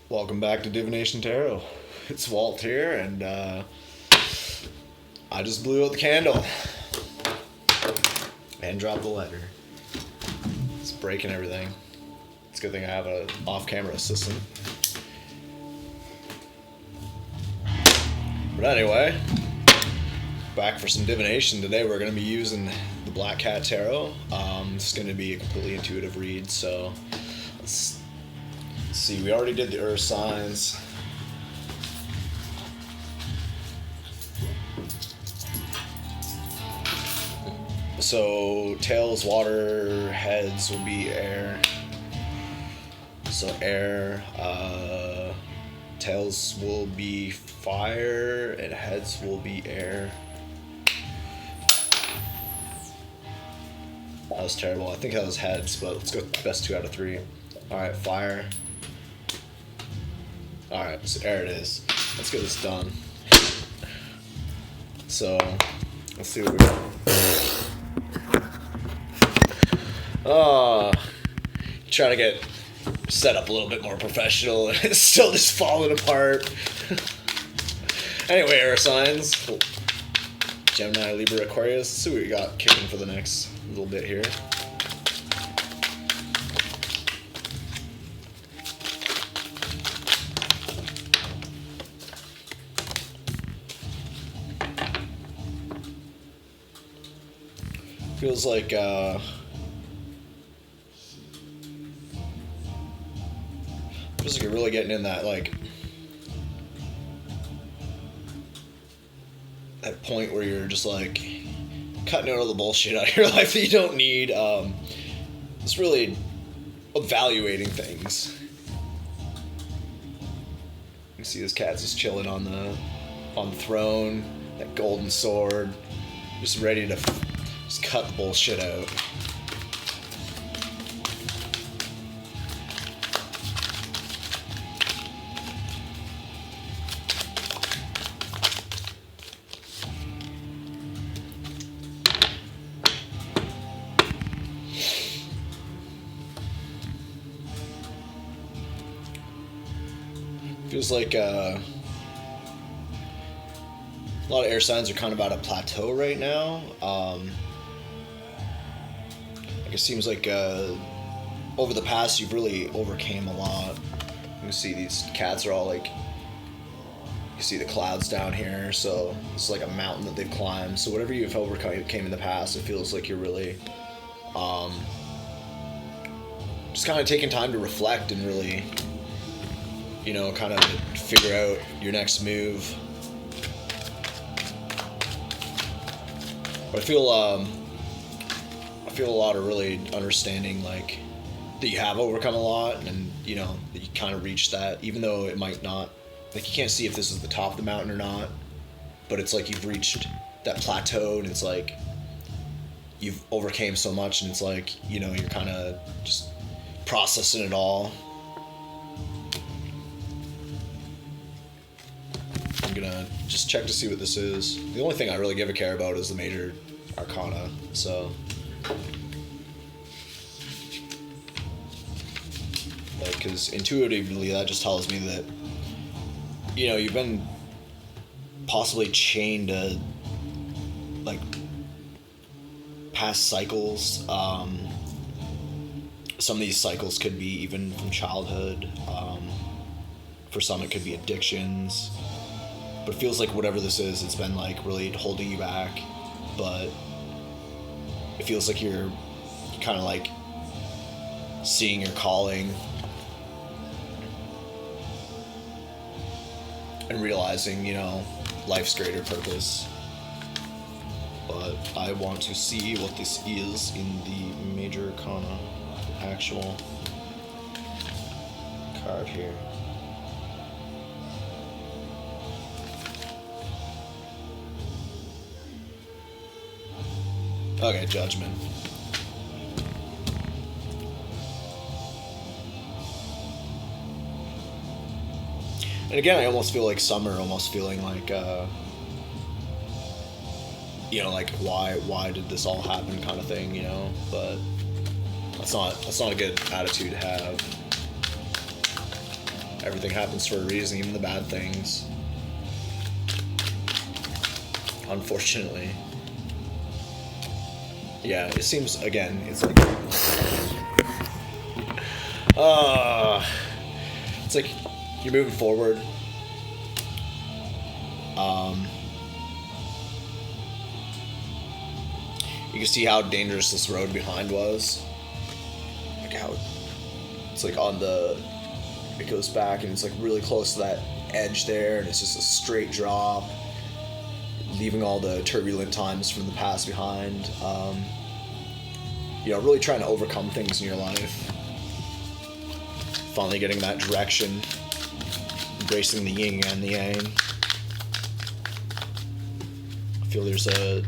Welcome back to Divination Tarot. It's Walt here, and I just blew out the candle and dropped the letter. It's breaking everything. It's a good thing I have an off-camera assistant. But anyway, back for some divination. Today we're going to be using the Black Cat Tarot. It's going to be a completely intuitive read, so let's see. We already did the earth signs. So tails water, heads will be air. So air, tails will be fire, and heads will be air. That was terrible. I think that was heads, but let's go best 2 out of 3. Alright, fire. Alright, so air it is. Let's get this done. So, let's see what we got. Trying to get set up a little bit more professional, and it's still just falling apart. Anyway, air signs. Gemini, Libra, Aquarius. Let's see what we got kicking for the next little bit here. Feels like you're really getting in that that point where you're just like cutting out all the bullshit out of your life that you don't need. It's really evaluating things. You see this cat's just chilling on the throne, that golden sword, just ready to just cut the bullshit out. Feels like a lot of air signs are kind of at a plateau right now. It seems like over the past you've really overcame a lot. You can see these cats are all like, you see the clouds down here, so it's like a mountain that they've climbed. So whatever you've overcame in the past, it feels like you're really just kind of taking time to reflect and really, you know, kind of figure out your next move. But I feel a lot of really understanding, like, that you have overcome a lot, and you know that you kind of reached that, even though it might not, like, you can't see if this is the top of the mountain or not, but it's like you've reached that plateau, and it's like you've overcame so much, and it's like, you know, you're kind of just processing it all. I'm gonna just check to see what this is. The only thing I really give a care about is the major arcana, so like, because intuitively that just tells me that, you know, you've been possibly chained to like past cycles. Some of these cycles could be even from childhood. For some it could be addictions, but it feels like whatever this is, it's been like really holding you back. But it feels like you're kind of like seeing your calling and realizing, you know, life's greater purpose. But I want to see what this is in the major arcana, actual card here. Okay, Judgment. And again, I almost feel like summer, almost feeling like, you know, like why did this all happen kind of thing, you know? But that's not a good attitude to have. everything happens for a reason, even the bad things. Unfortunately. Yeah, it seems, again, it's like... it's like you're moving forward. You can see how dangerous this road behind was. Like how it's like on the... It goes back and it's like really close to that edge there, and it's just a straight drop, leaving all the turbulent times from the past behind. You know, really trying to overcome things in your life. Finally getting that direction, embracing the yin and the yang. I feel there's a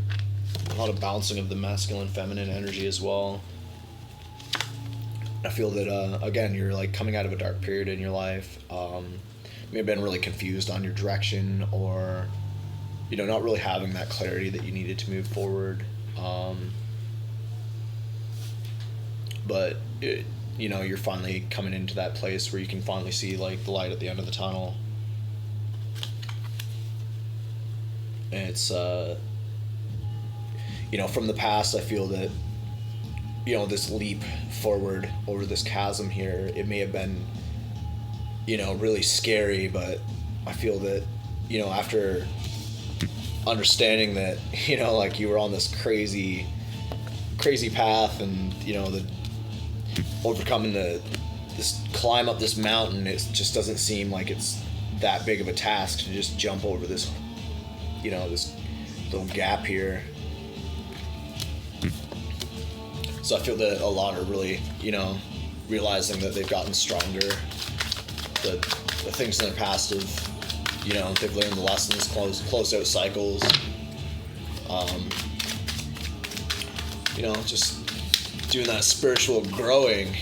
lot of balancing of the masculine, feminine energy as well. I feel that, again, you're like coming out of a dark period in your life. May have been really confused on your direction, or, you know, not really having that clarity that you needed to move forward. But, you know, you're finally coming into that place where you can finally see, like, the light at the end of the tunnel. And it's, you know, from the past, I feel that, you know, this leap forward over this chasm here, it may have been, you know, really scary, but I feel that, you know, after understanding that, you know, like you were on this crazy path, and, you know, the overcoming this climb up this mountain, it just doesn't seem like it's that big of a task to just jump over this, you know, this little gap here. So I feel that a lot are really, you know, realizing that they've gotten stronger. The things in their past have, you know, they've learned the lessons, closed out cycles. You know, just doing that spiritual growing.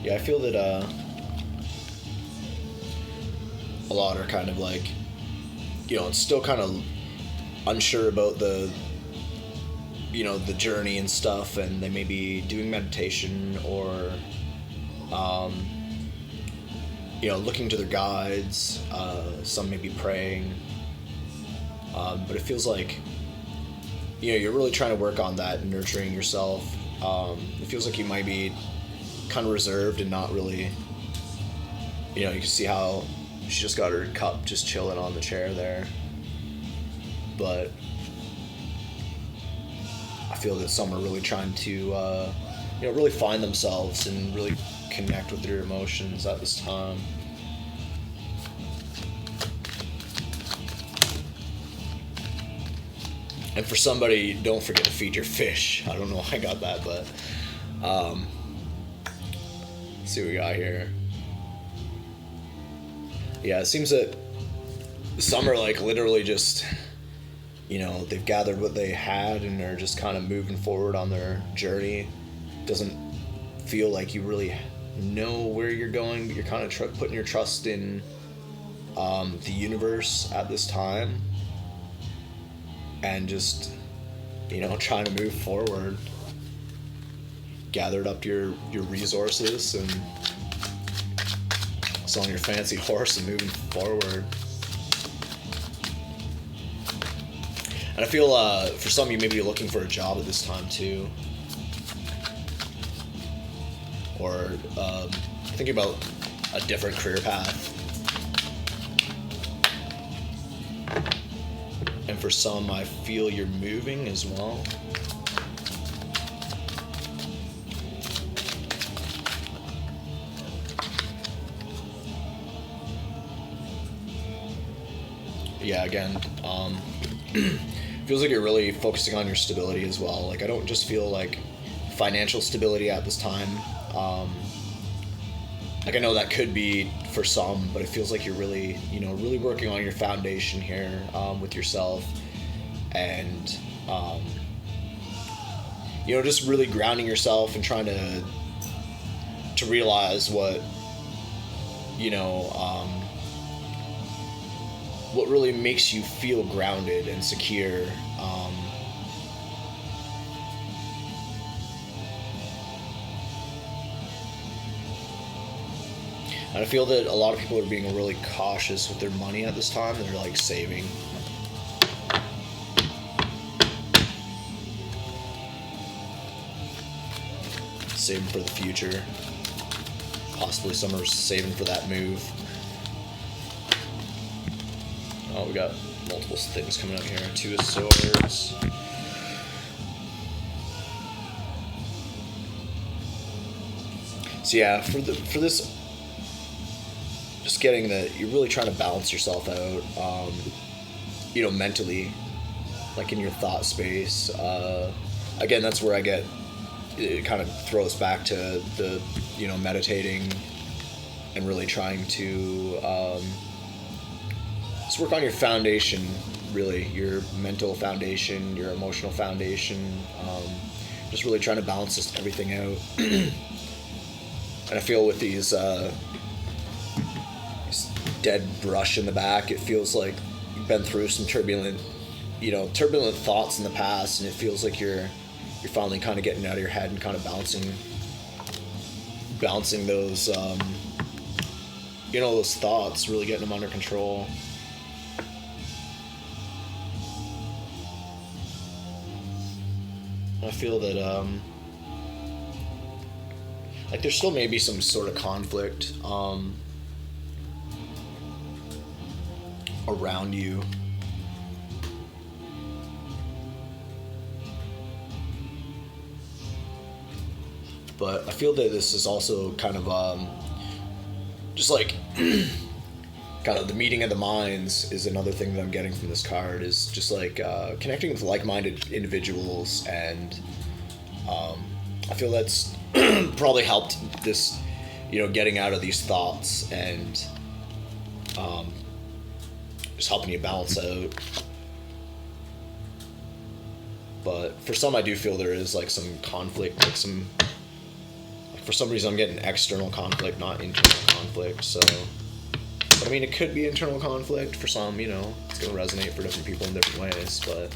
Yeah, I feel that a lot are kind of like, you know, it's still kind of unsure about the, you know, the journey and stuff, and they may be doing meditation or, you know, looking to their guides. Some may be praying, but it feels like, you know, you're really trying to work on that and nurturing yourself. It feels like you might be kind of reserved and not really, you know, you can see how she just got her cup just chilling on the chair there. But I feel that some are really trying to, you know, really find themselves and really connect with their emotions at this time. And for somebody, don't forget to feed your fish. I don't know how I got that, but let's see what we got here. Yeah, it seems that some are like literally just, you know, they've gathered what they had and they're just kind of moving forward on their journey. Doesn't feel like you really know where you're going, but you're kind of putting your trust in the universe at this time, and just, you know, trying to move forward. Gathered up your resources and selling your fancy horse and moving forward. And I feel for some of you, maybe you're looking for a job at this time too, or thinking about a different career path. And for some, I feel you're moving as well. Yeah, again, feels like you're really focusing on your stability as well. Like, I don't just feel like financial stability at this time. Like, I know that could be for some, but it feels like you're really, you know, really working on your foundation here with yourself, and you know, just really grounding yourself and trying to realize what, you know, what really makes you feel grounded and secure. And I feel that a lot of people are being really cautious with their money at this time. They're like saving. Saving for the future. Possibly some are saving for that move. Oh, we got multiple things coming up here. 2 of Swords. So yeah, for this, just getting that you're really trying to balance yourself out, you know, mentally, like in your thought space. Again, that's where I get, it kind of throws back to the, you know, meditating and really trying to just work on your foundation, really, your mental foundation, your emotional foundation, just really trying to balance this, everything out. And I feel with these dead brush in the back, it feels like you've been through some turbulent thoughts in the past, and it feels like you're finally kind of getting out of your head and kind of bouncing those those thoughts, really getting them under control. I feel that like there still may be some sort of conflict around you. But I feel that this is also kind of just like kind of the meeting of the minds is another thing that I'm getting from this card, is just like connecting with like-minded individuals, and I feel that's probably helped this, you know, getting out of these thoughts and just helping you balance out. But for some, I do feel there is like some conflict, like some, for some reason I'm getting external conflict, not internal conflict. So, but I mean, it could be internal conflict for some, you know, it's going to resonate for different people in different ways, but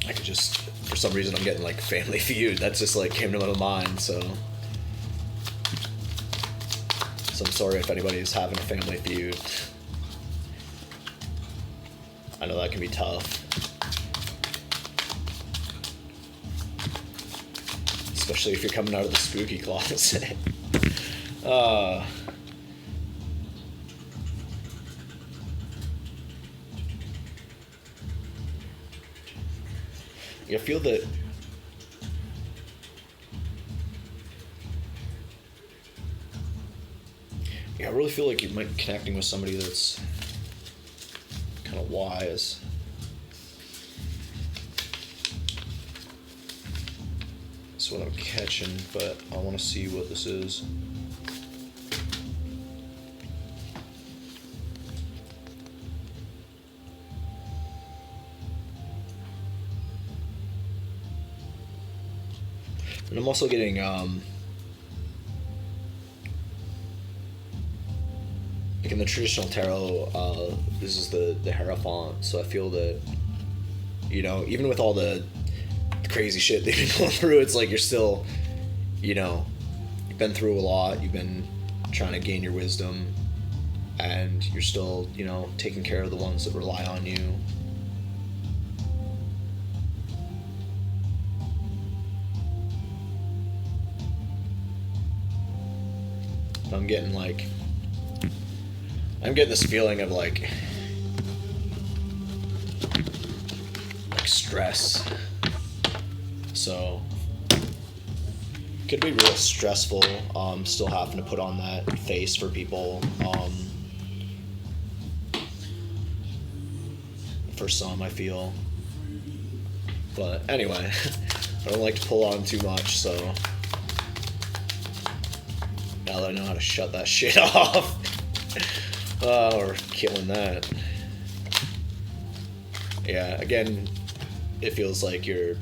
I could just, for some reason I'm getting like Family Feud. That's just like came to my mind, so I'm sorry if anybody's having a family feud. I know that can be tough. Especially if you're coming out of the spooky closet. I feel that I really feel like you might be connecting with somebody that's kind of wise. That's what I'm catching, but I want to see what this is. And I'm also getting like in the traditional tarot, this is the Hierophant, so I feel that, you know, even with all the crazy shit they've been going through, it's like you're still, you know, you've been through a lot, you've been trying to gain your wisdom, and you're still, you know, taking care of the ones that rely on you. I'm getting this feeling of like stress. So could be real stressful, still having to put on that face for people. For some, I feel. But anyway, I don't like to pull on too much, so now that I know how to shut that shit off. Or killing that. Yeah, again, it feels like you're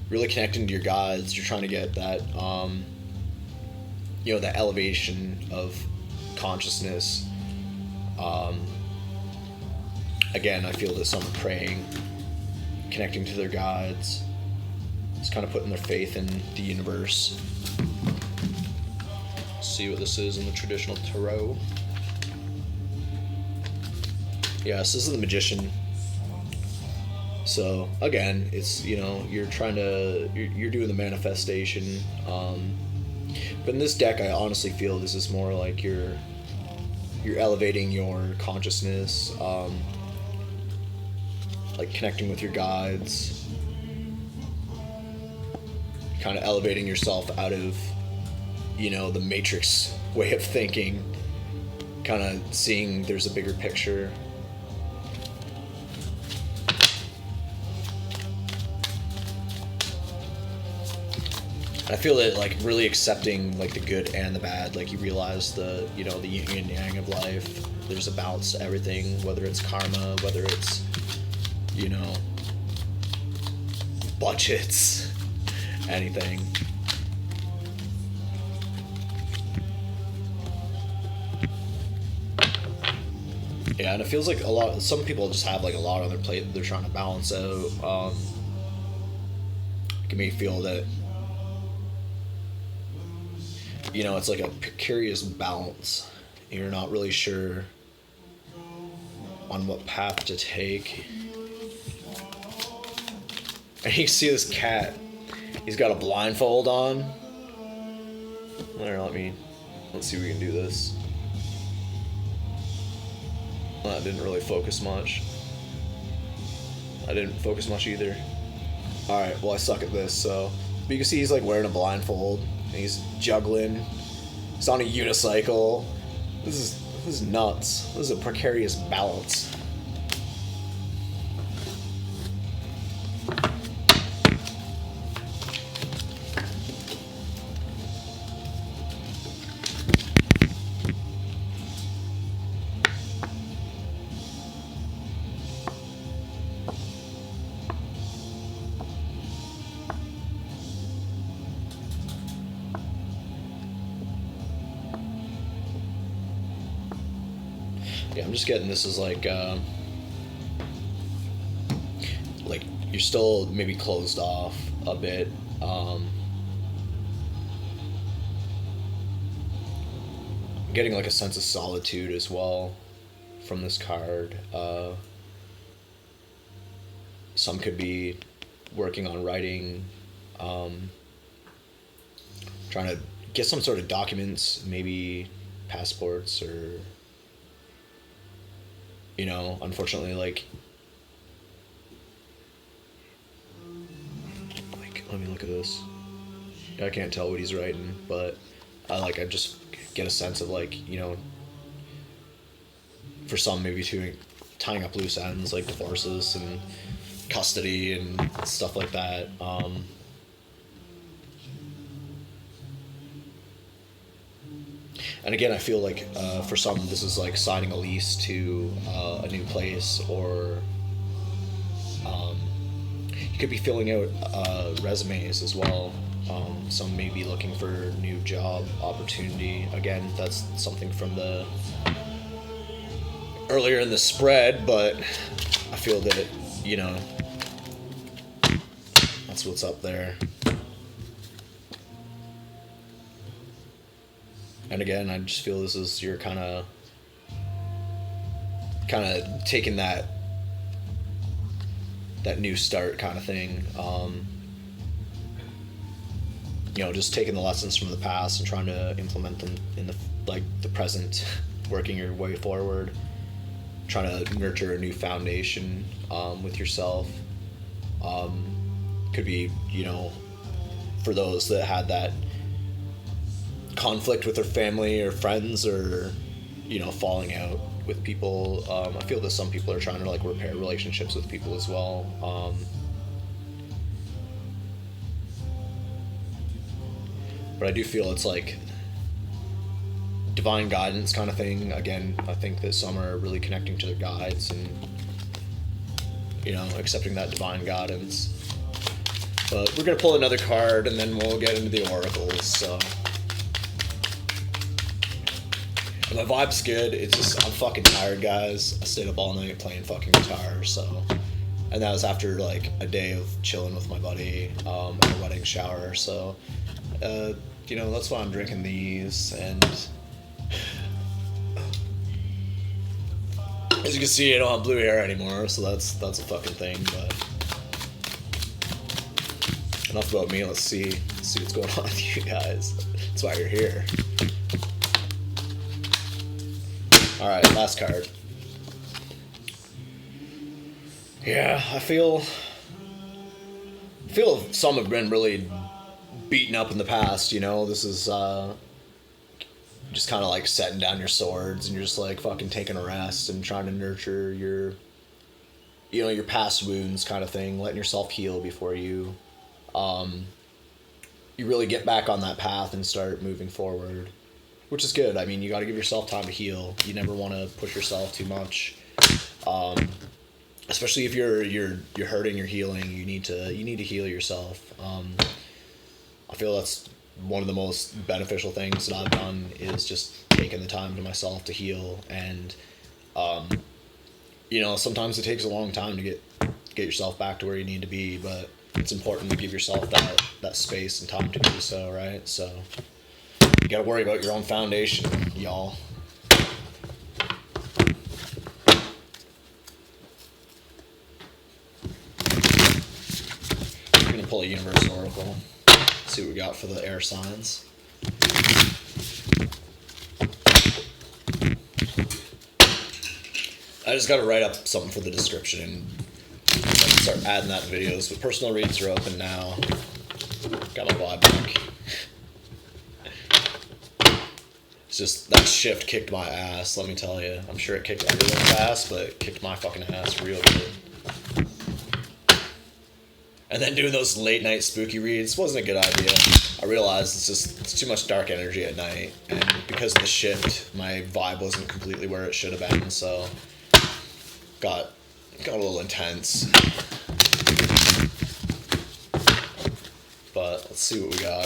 really connecting to your guides. You're trying to get that the elevation of consciousness. Again, I feel that some are praying, connecting to their guides, just kind of putting their faith in the universe. See what this is in the traditional tarot. Yes, this is the Magician. So again, it's, you're trying to, you're doing the manifestation. But in this deck, I honestly feel this is more like you're elevating your consciousness, like connecting with your guides, kind of elevating yourself out of, the matrix way of thinking, kind of seeing there's a bigger picture. I feel that, like, really accepting, like, the good and the bad, like, you realize the yin and yang of life. There's a balance to everything, whether it's karma, whether it's, budgets, anything. Yeah, and it feels like some people just have, like, a lot on their plate that they're trying to balance out. It can make me feel that, it's like a precarious balance. You're not really sure on what path to take. And you see this cat. He's got a blindfold on. Let's see if we can do this. That didn't really focus much. I didn't focus much either. Alright, well, I suck at this, so. But you can see he's, like, wearing a blindfold. And he's juggling. He's on a unicycle. This is nuts. This is a precarious balance. Yeah, I'm just getting this as like you're still maybe closed off a bit. Getting like a sense of solitude as well from this card. Some could be working on writing, trying to get some sort of documents, maybe passports or, unfortunately, like, let me look at this. I can't tell what he's writing, but I just get a sense of, like, for some maybe tying up loose ends, like divorces and custody and stuff like that. And again, I feel like for some, this is like signing a lease to a new place, or you could be filling out resumes as well. Some may be looking for a new job opportunity. Again, that's something from the earlier in the spread, but I feel that, that's what's up there. And again, I just feel this is your kind of taking that new start kind of thing. Just taking the lessons from the past and trying to implement them in the present, working your way forward, trying to nurture a new foundation with yourself. Could be, for those that had that conflict with their family or friends, or falling out with people. I feel that some people are trying to repair relationships with people as well. But I do feel it's like divine guidance kind of thing. Again, I think that some are really connecting to their guides and accepting that divine guidance. But we're gonna pull another card and then we'll get into the oracles. So My vibe's good. It's just I'm fucking tired, guys. I stayed up all night playing fucking guitar, so. And that was after like a day of chilling with my buddy at a wedding shower. So, you know, that's why I'm drinking these. And as you can see, I don't have blue hair anymore, so that's a fucking thing. But enough about me. Let's see what's going on with you guys. That's why you're here. All right, last card. Yeah, I feel some have been really beaten up in the past, you know. This is just kind of like setting down your swords and you're just like fucking taking a rest and trying to nurture your, you know, your past wounds kind of thing, letting yourself heal before you you really get back on that path and start moving forward, which is good. I mean, you got to give yourself time to heal. You never want to push yourself too much. Especially if you're hurting, you're healing, you need to heal yourself. I feel that's one of the most beneficial things that I've done is just taking the time to myself to heal. And you know, sometimes it takes a long time to get yourself back to where you need to be, but it's important to give yourself that space and time to do so, right? So you got to worry about your own foundation, y'all. Pull a universal oracle, see what we got for the air signs. I just got to write up something for the description and start adding that in videos, but personal reads are open now. Got my vibe back. It's just that shift kicked my ass, let me tell you. I'm sure it kicked everyone's ass, but it kicked my fucking ass real good. And then doing those late night spooky reads wasn't a good idea. I realized it's too much dark energy at night, and because of the shift, my vibe wasn't completely where it should have been, so got a little intense. But let's see what we got.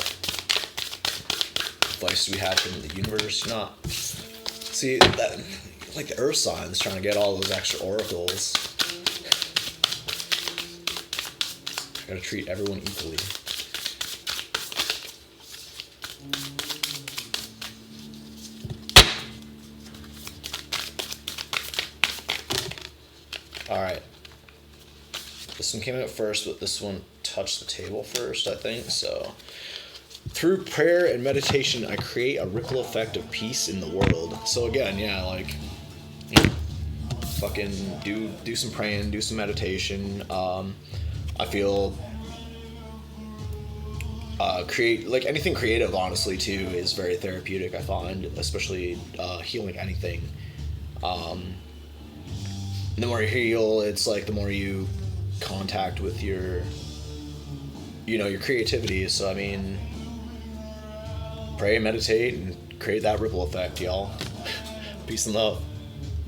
Advice we had from the universe, not see that like the earth signs trying to get all those extra oracles. Gotta treat everyone equally. Alright. This one came out first, but this one touched the table first, I think. So, through prayer and meditation, I create a ripple effect of peace in the world. So again, yeah, like, you know, fucking do some praying, do some meditation. I feel create like anything creative, honestly, too, is very therapeutic. I find, especially healing anything. The more you heal, it's like the more you contact with your, you know, your creativity. So I mean, pray, meditate, and create that ripple effect, y'all. Peace and love.